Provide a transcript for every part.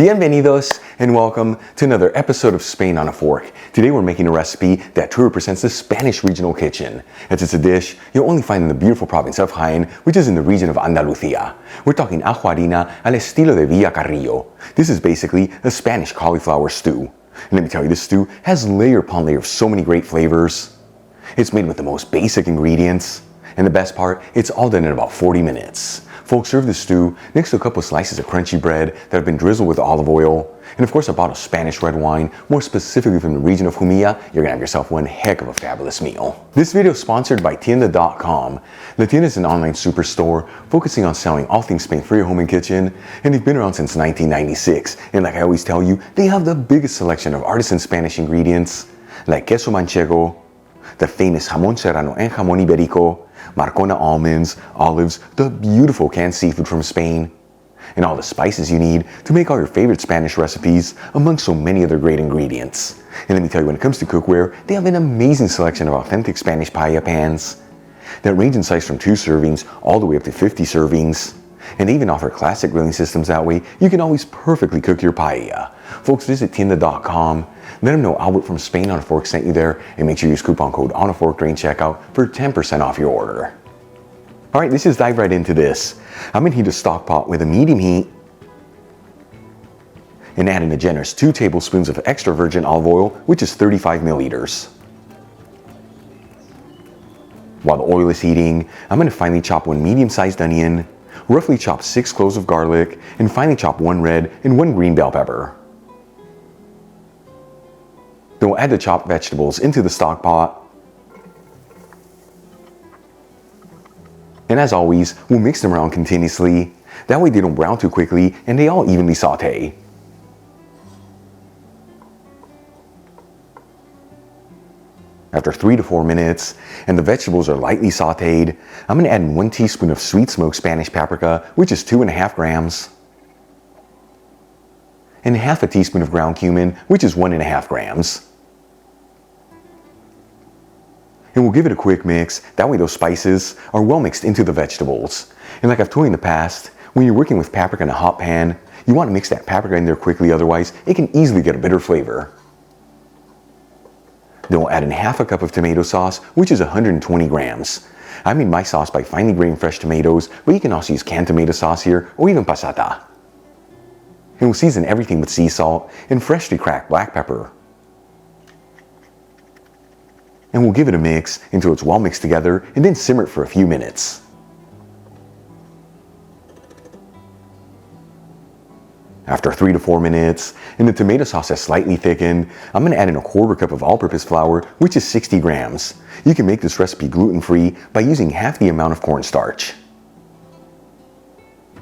Bienvenidos and welcome to another episode of Spain on a Fork. Today we're making a recipe that truly represents the Spanish regional kitchen, as it's a dish you'll only find in the beautiful province of Jaén, which is in the region of Andalucía. We're talking Ajoharina al Estilo de Villacarrillo. This is basically a Spanish cauliflower stew. And let me tell you, this stew has layer upon layer of so many great flavors. It's made with the most basic ingredients, and the best part, it's all done in about 40 minutes. Folks, serve the stew next to a couple of slices of crunchy bread that have been drizzled with olive oil, and of course a bottle of Spanish red wine, more specifically from the region of Jumilla. You're gonna have yourself one heck of a fabulous meal. This video is sponsored by Tienda.com. La Tienda is an online superstore focusing on selling all things Spain for your home and kitchen, and they've been around since 1996. And like I always tell you, they have the biggest selection of artisan Spanish ingredients like queso manchego, the famous jamón serrano and jamón ibérico, Marcona almonds, olives, the beautiful canned seafood from Spain, and all the spices you need to make all your favorite Spanish recipes among so many other great ingredients. And let me tell you, when it comes to cookware, they have an amazing selection of authentic Spanish paella pans that range in size from 2 servings all the way up to 50 servings. And they even offer classic grilling systems that way you can always perfectly cook your paella. Folks, visit Tienda.com. Let them know Albert from Spain on a Fork sent you there, and make sure you use coupon code ONAFORK during checkout for 10% off your order. Alright, let's just dive right into this. I'm going to heat a stock pot with a medium heat and add in a generous 2 tablespoons of extra virgin olive oil, which is 35 milliliters. While the oil is heating, I'm going to finely chop 1 medium-sized onion, roughly chop 6 cloves of garlic, and finely chop 1 red and 1 green bell pepper. Then we'll add the chopped vegetables into the stock pot. And as always, we'll mix them around continuously. That way they don't brown too quickly and they all evenly saute. After 3 to 4 minutes, and the vegetables are lightly sauteed, I'm going to add in 1 teaspoon of sweet smoked Spanish paprika, which is 2.5 grams, and half a teaspoon of ground cumin, which is 1.5 grams. And we'll give it a quick mix, that way those spices are well mixed into the vegetables. And like I've told you in the past, when you're working with paprika in a hot pan, you want to mix that paprika in there quickly, otherwise it can easily get a bitter flavor. Then we'll add in half a cup of tomato sauce, which is 120 grams. I made my sauce by finely grating fresh tomatoes, but you can also use canned tomato sauce here, or even passata. And we'll season everything with sea salt and freshly cracked black pepper. And we'll give it a mix until it's well mixed together, and then simmer it for a few minutes. After 3 to 4 minutes, and the tomato sauce has slightly thickened, I'm going to add in a 1/4 cup of all-purpose flour, which is 60 grams. You can make this recipe gluten-free by using half the amount of cornstarch.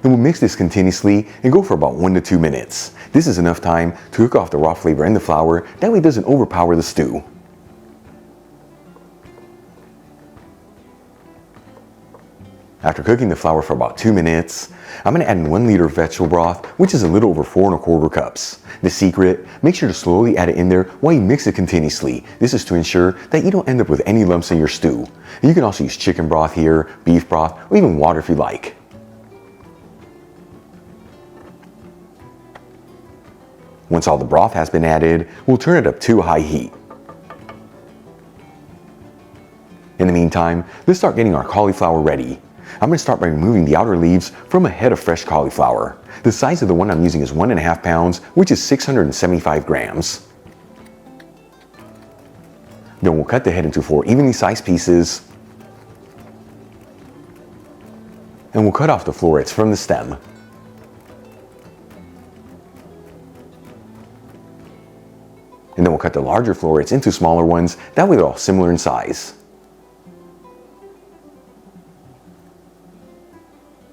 And we'll mix this continuously and go for about 1 to 2 minutes. This is enough time to cook off the raw flavor in the flour, that way it doesn't overpower the stew. After cooking the flour for about 2 minutes, I'm going to add in 1 liter of vegetable broth, which is a little over 4 1/4 cups. The secret, make sure to slowly add it in there while you mix it continuously. This is to ensure that you don't end up with any lumps in your stew. You can also use chicken broth here, beef broth, or even water if you like. Once all the broth has been added, we'll turn it up to a high heat. In the meantime, let's start getting our cauliflower ready. I'm going to start by removing the outer leaves from a head of fresh cauliflower. The size of the one I'm using is 1.5 pounds, which is 675 grams. Then we'll cut the head into 4 evenly sized pieces. And we'll cut off the florets from the stem. And then we'll cut the larger florets into smaller ones, that way they're all similar in size.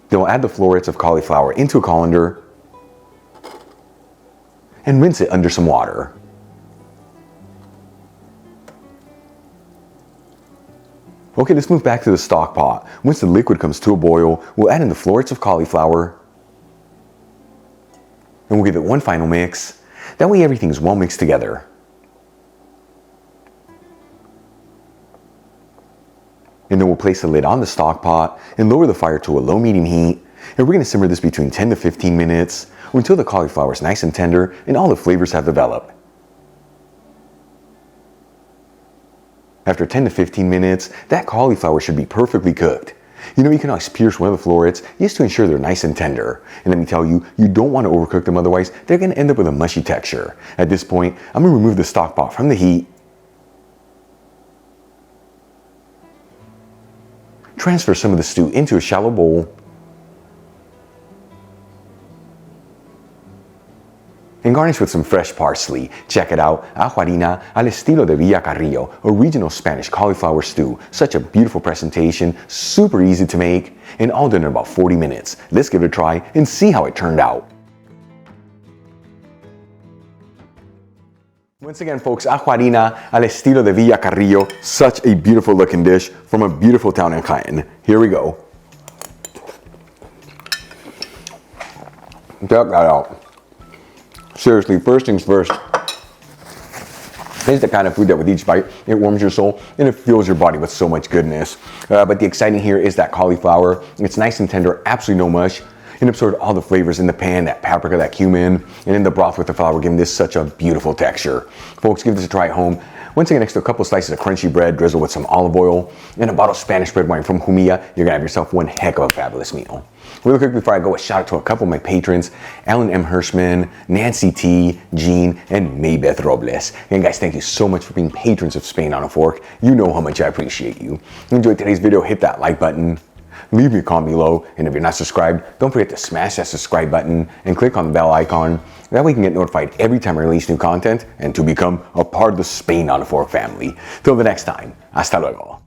Then we'll add the florets of cauliflower into a colander and rinse it under some water. Okay, let's move back to the stock pot. Once the liquid comes to a boil, we'll add in the florets of cauliflower and we'll give it 1 final mix. That way everything's well mixed together. And then we'll place the lid on the stock pot and lower the fire to a low-medium heat. And we're going to simmer this between 10 to 15 minutes until the cauliflower is nice and tender and all the flavors have developed. After 10 to 15 minutes, that cauliflower should be perfectly cooked. You know, you can always pierce one of the florets just to ensure they're nice and tender. And let me tell you, you don't want to overcook them, otherwise they're going to end up with a mushy texture. At this point, I'm going to remove the stock pot from the heat, transfer some of the stew into a shallow bowl, and garnish with some fresh parsley. Check it out, Ajoharina al Estilo de Villacarrillo, a regional Spanish cauliflower stew. Such a beautiful presentation, super easy to make, and all done in about 40 minutes. Let's give it a try and see how it turned out. Once again, folks, Ajoharina al Estilo de Villacarrillo, such a beautiful looking dish from a beautiful town in Jaén. Here we go. Check that out. Seriously, first things first, it's the kind of food that with each bite, it warms your soul and it fills your body with so much goodness. But the exciting here is that cauliflower. It's nice and tender, absolutely no mush, and absorbed all the flavors in the pan, that paprika, that cumin, and in the broth with the flour, giving this such a beautiful texture. Folks, give this a try at home. Once again, next to a couple slices of crunchy bread, drizzled with some olive oil, and a bottle of Spanish red wine from Jumilla, you're gonna have yourself one heck of a fabulous meal. Really quick before I go, a shout out to a couple of my patrons, Alan M. Hirschman, Nancy T, Jean, and Maybeth Robles. And guys, thank you so much for being patrons of Spain on a Fork. You know how much I appreciate you. If you enjoyed today's video, hit that like button, leave me a comment below, and if you're not subscribed, don't forget to smash that subscribe button and click on the bell icon. That way you can get notified every time I release new content and to become a part of the Spain on a Fork family. Till the next time, hasta luego.